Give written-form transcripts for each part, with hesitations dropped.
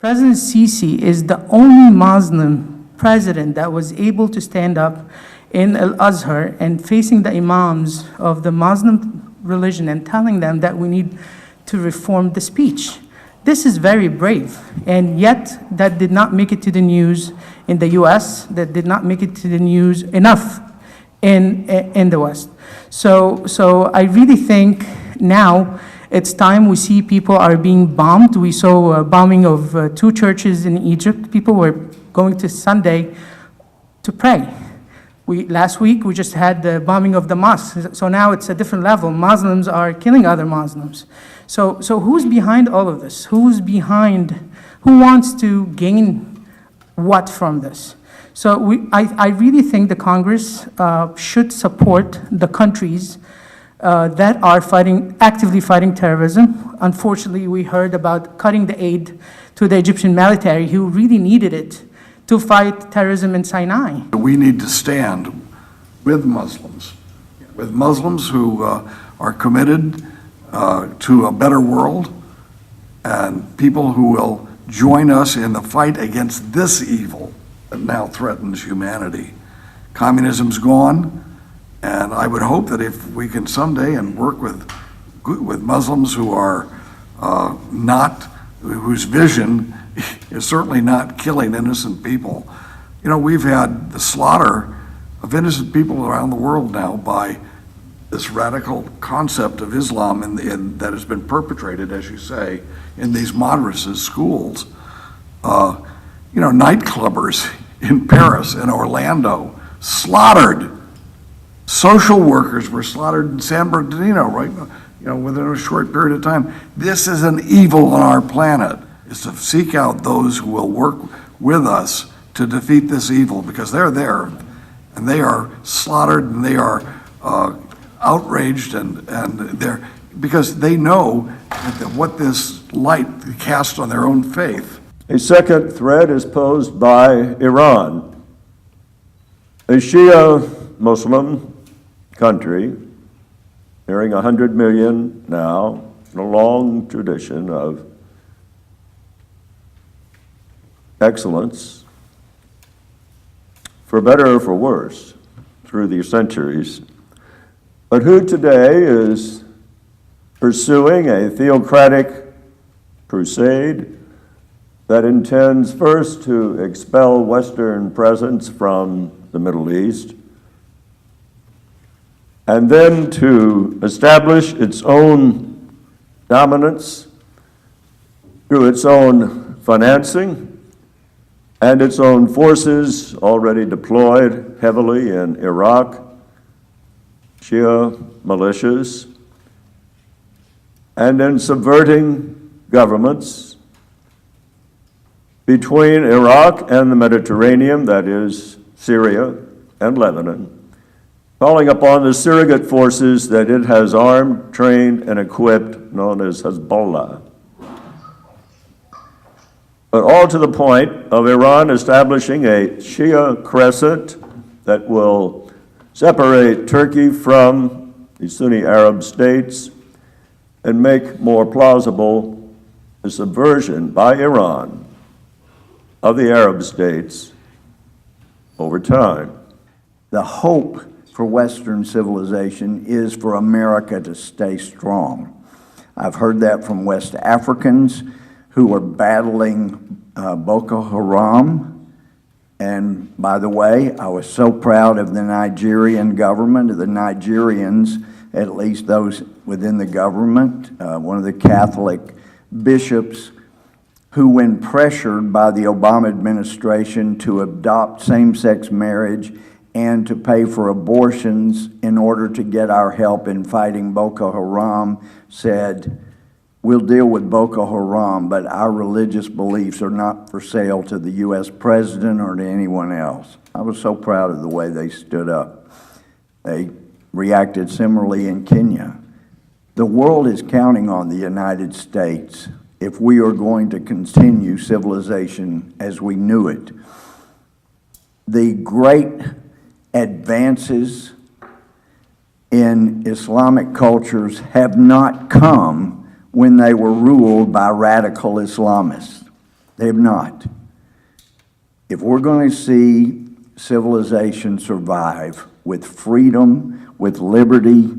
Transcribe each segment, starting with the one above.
President Sisi is the only Muslim president that was able to stand up in Al-Azhar and facing the imams of the Muslim religion and telling them that we need to reform the speech. This is very brave, and yet that did not make it to the news in the US, that did not make it to the news enough in the West. So I really think now it's time. We see people are being bombed. We saw a bombing of 2 churches in Egypt. People were going to Sunday to pray. Last week, we just had the bombing of the mosque. So now it's a different level. Muslims are killing other Muslims. So who's behind all of this? Who wants to gain what from this? So I really think the Congress should support the countries that are actively fighting terrorism. Unfortunately, we heard about cutting the aid to the Egyptian military who really needed it to fight terrorism in Sinai. We need to stand with Muslims who are committed to a better world, and people who will join us in the fight against this evil that now threatens humanity. Communism's gone, and I would hope that if we can someday and work with Muslims who are whose vision is certainly not killing innocent people. You know, we've had the slaughter of innocent people around the world now by this radical concept of Islam that has been perpetrated, as you say, in these madrasas, schools. You know, nightclubbers in Paris and Orlando, slaughtered. Social workers were slaughtered in San Bernardino, right? You know, within a short period of time. This is an evil on our planet, is to seek out those who will work with us to defeat this evil, because they're there and they are slaughtered and they are outraged and they're, because they know that what this light casts on their own faith. A second threat is posed by Iran, a Shia Muslim country, nearing 100 million now, in a long tradition of excellence, for better or for worse, through the centuries, but who today is pursuing a theocratic crusade that intends first to expel Western presence from the Middle East, and then to establish its own dominance through its own financing and its own forces already deployed heavily in Iraq, Shia militias, and in subverting governments between Iraq and the Mediterranean, that is, Syria and Lebanon, calling upon the surrogate forces that it has armed, trained, and equipped, known as Hezbollah. But all to the point of Iran establishing a Shia crescent that will separate Turkey from the Sunni Arab states and make more plausible the subversion by Iran of the Arab states over time. The hope for Western civilization is for America to stay strong. I've heard that from West Africans who are battling Boko Haram. And by the way, I was so proud of the Nigerian government, of the Nigerians, at least those within the government, one of the Catholic bishops who, when pressured by the Obama administration to adopt same-sex marriage and to pay for abortions in order to get our help in fighting Boko Haram, said, "We'll deal with Boko Haram, but our religious beliefs are not for sale to the U.S. president or to anyone else." I was so proud of the way they stood up. They reacted similarly in Kenya. The world is counting on the United States if we are going to continue civilization as we knew it. The great advances in Islamic cultures have not come when they were ruled by radical Islamists. They have not. If we're going to see civilization survive with freedom, with liberty,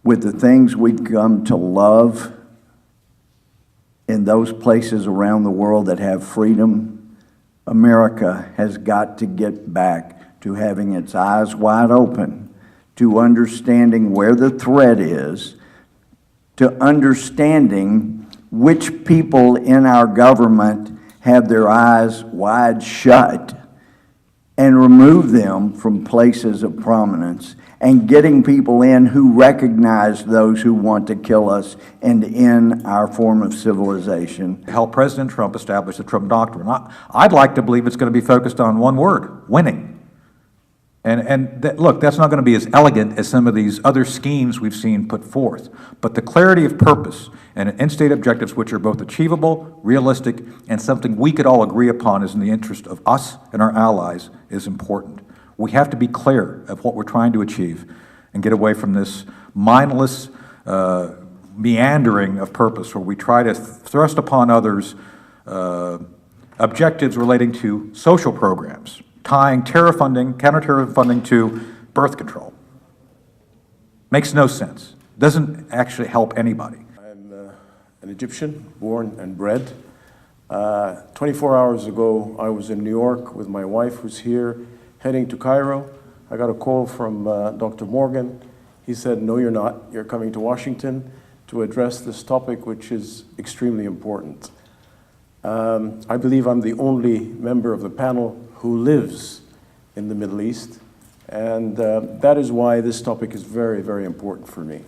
with the things we've come to love in those places around the world that have freedom, America has got to get back to having its eyes wide open, to understanding where the threat is, to understanding which people in our government have their eyes wide shut, and remove them from places of prominence, and getting people in who recognize those who want to kill us and end our form of civilization. Help President Trump establish the Trump Doctrine. I'd like to believe it's going to be focused on one word: winning. Look, that's not going to be as elegant as some of these other schemes we've seen put forth, but the clarity of purpose and end-state objectives which are both achievable, realistic, and something we could all agree upon is in the interest of us and our allies is important. We have to be clear of what we're trying to achieve and get away from this mindless meandering of purpose where we try to thrust upon others objectives relating to social programs, tying terror funding, counter-terror funding to birth control. Makes no sense. Doesn't actually help anybody. I'm an Egyptian, born and bred. 24 hours ago, I was in New York with my wife, who's here, heading to Cairo. I got a call from Dr. Morgan. He said, "No, you're not. You're coming to Washington to address this topic, which is extremely important." I believe I'm the only member of the panel who lives in the Middle East, and that is why this topic is very, very important for me.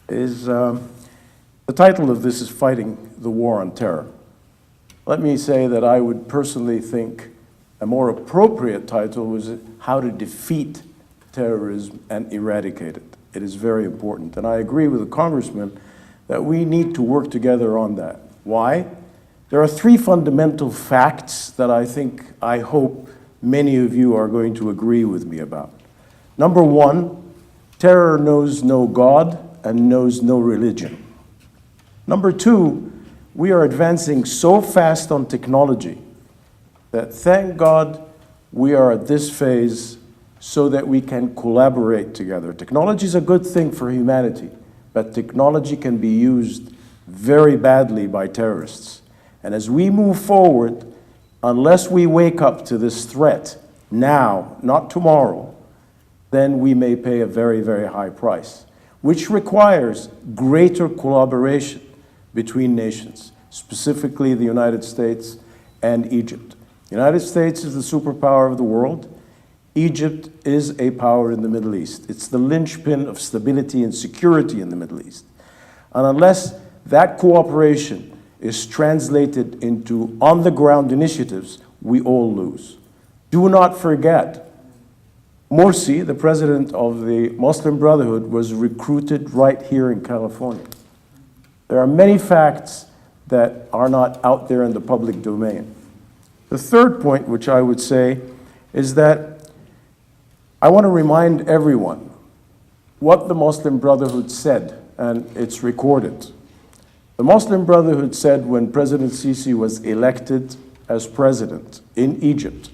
The title of this is Fighting the War on Terror. Let me say that I would personally think a more appropriate title was How to Defeat Terrorism and Eradicate It. It is very important, and I agree with the Congressman that we need to work together on that. Why? There are three fundamental facts that I hope many of you are going to agree with me about. Number one, terror knows no God and knows no religion. Number two, we are advancing so fast on technology that, thank God, we are at this phase so that we can collaborate together. Technology is a good thing for humanity, but technology can be used very badly by terrorists. And as we move forward, unless we wake up to this threat now, not tomorrow, then we may pay a very, very high price, which requires greater collaboration between nations, specifically the United States and Egypt. The United States is the superpower of the world. Egypt is a power in the Middle East. It's the linchpin of stability and security in the Middle East. And unless that cooperation is translated into on-the-ground initiatives, we all lose. Do not forget, Morsi, the president of the Muslim Brotherhood, was recruited right here in California. There are many facts that are not out there in the public domain. The third point, which I would say, is that I want to remind everyone what the Muslim Brotherhood said, and it's recorded. The Muslim Brotherhood said when President Sisi was elected as president in Egypt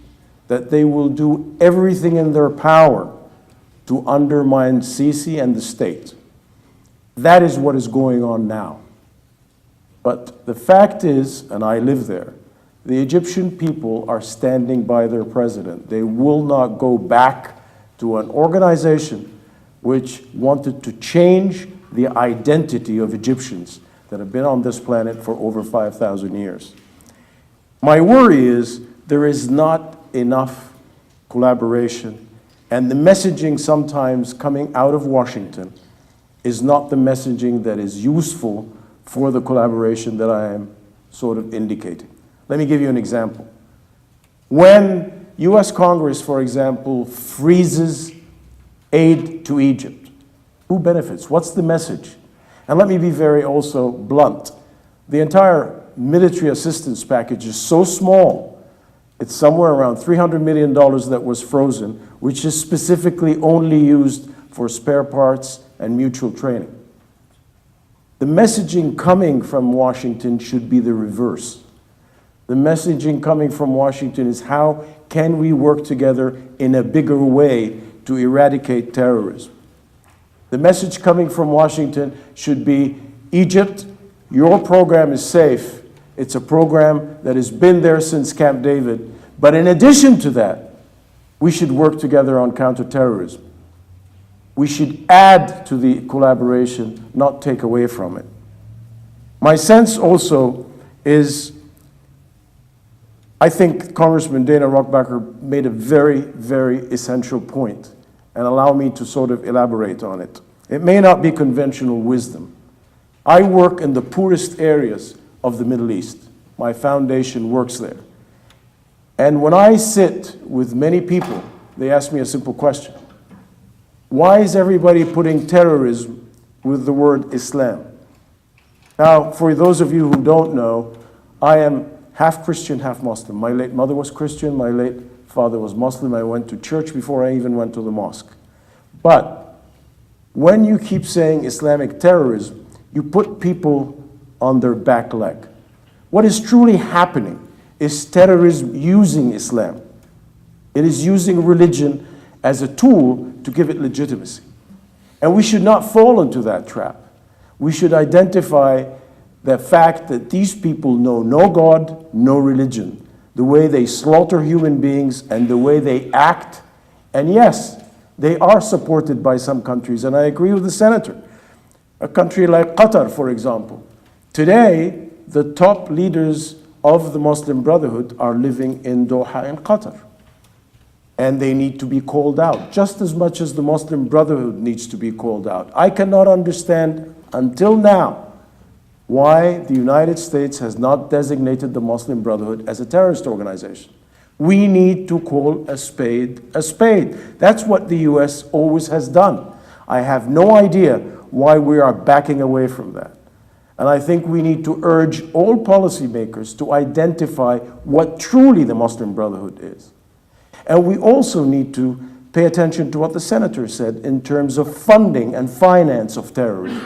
that they will do everything in their power to undermine Sisi and the state. That is what is going on now. But the fact is, and I live there, the Egyptian people are standing by their president. They will not go back to an organization which wanted to change the identity of Egyptians that have been on this planet for over 5,000 years. My worry is there is not enough collaboration, and the messaging sometimes coming out of Washington is not the messaging that is useful for the collaboration that I am sort of indicating. Let me give you an example. When US Congress, for example, freezes aid to Egypt, who benefits? What's the message? And let me be very also blunt. The entire military assistance package is so small, it's somewhere around $300 million that was frozen, which is specifically only used for spare parts and mutual training. The messaging coming from Washington should be the reverse. The messaging coming from Washington is how can we work together in a bigger way to eradicate terrorism. The message coming from Washington should be, Egypt, your program is safe. It's a program that has been there since Camp David. But in addition to that, we should work together on counterterrorism. We should add to the collaboration, not take away from it. My sense also is, I think Congressman Dana Rohrabacher made a very, very essential point, and allow me to sort of elaborate on it. It may not be conventional wisdom. I work in the poorest areas of the Middle East. My foundation works there. And when I sit with many people, they ask me a simple question. Why is everybody putting terrorism with the word Islam? Now, for those of you who don't know, I am half Christian, half Muslim. My late mother was Christian, my late father was Muslim. I went to church before I even went to the mosque. But when you keep saying Islamic terrorism, you put people on their back leg. What is truly happening is terrorism using Islam. It is using religion as a tool to give it legitimacy. And we should not fall into that trap. We should identify the fact that these people know no God, no religion, the way they slaughter human beings and the way they act. And yes, they are supported by some countries, and I agree with the senator. A country like Qatar, for example. Today, the top leaders of the Muslim Brotherhood are living in Doha in Qatar. And they need to be called out, just as much as the Muslim Brotherhood needs to be called out. I cannot understand, until now, why the United States has not designated the Muslim Brotherhood as a terrorist organization. We need to call a spade a spade. That's what the US always has done. I have no idea why we are backing away from that. And I think we need to urge all policymakers to identify what truly the Muslim Brotherhood is. And we also need to pay attention to what the senator said in terms of funding and finance of terrorism.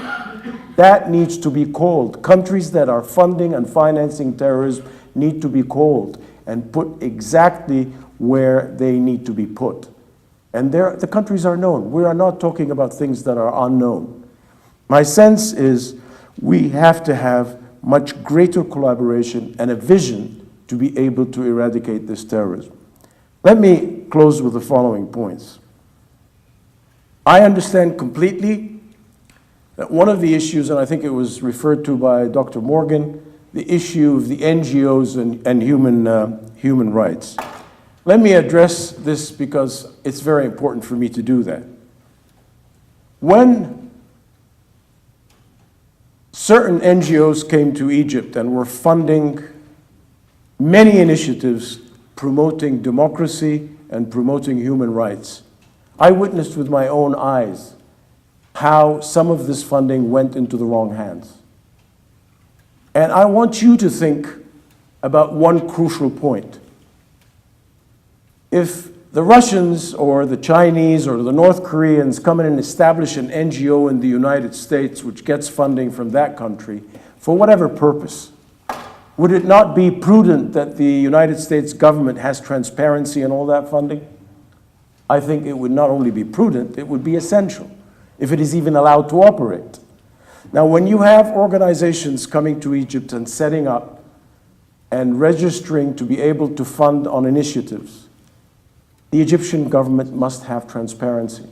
That needs to be called. Countries that are funding and financing terrorism need to be called and put exactly where they need to be put. And the countries are known. We are not talking about things that are unknown. My sense is we have to have much greater collaboration and a vision to be able to eradicate this terrorism. Let me close with the following points. I understand completely that one of the issues, and I think it was referred to by Dr. Morgan, the issue of the NGOs and human rights. Let me address this because it's very important for me to do that. When certain NGOs came to Egypt and were funding many initiatives promoting democracy and promoting human rights, I witnessed with my own eyes how some of this funding went into the wrong hands. And I want you to think about one crucial point. If the Russians or the Chinese or the North Koreans come in and establish an NGO in the United States which gets funding from that country, for whatever purpose, would it not be prudent that the United States government has transparency in all that funding? I think it would not only be prudent, it would be essential, if it is even allowed to operate. Now, when you have organizations coming to Egypt and setting up and registering to be able to fund on initiatives, the Egyptian government must have transparency.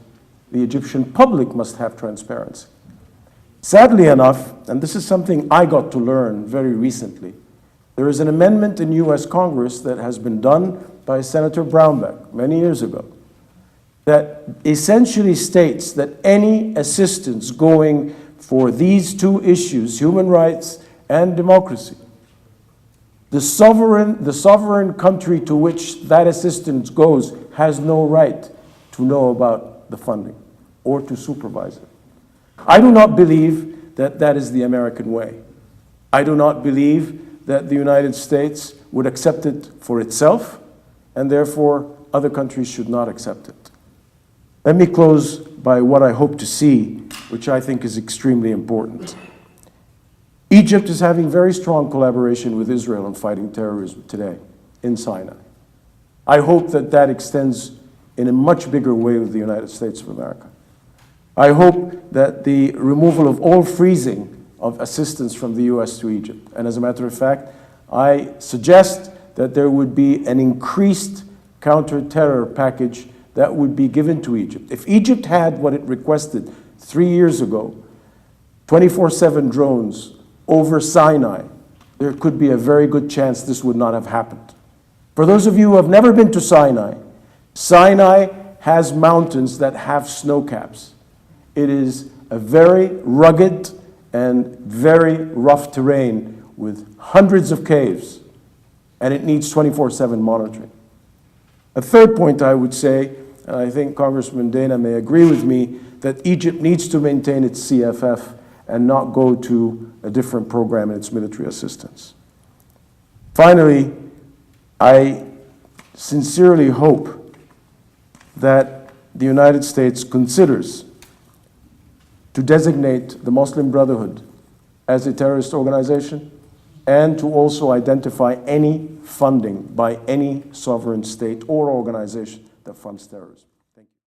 The Egyptian public must have transparency. Sadly enough, and this is something I got to learn very recently, there is an amendment in US Congress that has been done by Senator Brownback many years ago that essentially states that any assistance going for these two issues, human rights and democracy, the sovereign country to which that assistance goes has no right to know about the funding or to supervise it. I do not believe that that is the American way. I do not believe that the United States would accept it for itself, and therefore other countries should not accept it. Let me close by what I hope to see, which I think is extremely important. Egypt is having very strong collaboration with Israel in fighting terrorism today in Sinai. I hope that that extends in a much bigger way with the United States of America. I hope that the removal of all freezing of assistance from the US to Egypt, and as a matter of fact, I suggest that there would be an increased counter-terror package that would be given to Egypt. If Egypt had what it requested 3 years ago, 24/7 drones over Sinai, there could be a very good chance this would not have happened. For those of you who have never been to Sinai, Sinai has mountains that have snow caps. It is a very rugged and very rough terrain with hundreds of caves, and it needs 24/7 monitoring. A third point I would say, and I think Congressman Dana may agree with me, that Egypt needs to maintain its CFF and not go to a different program in its military assistance. Finally, I sincerely hope that the United States considers to designate the Muslim Brotherhood as a terrorist organization and to also identify any funding by any sovereign state or organization that funds terrorism.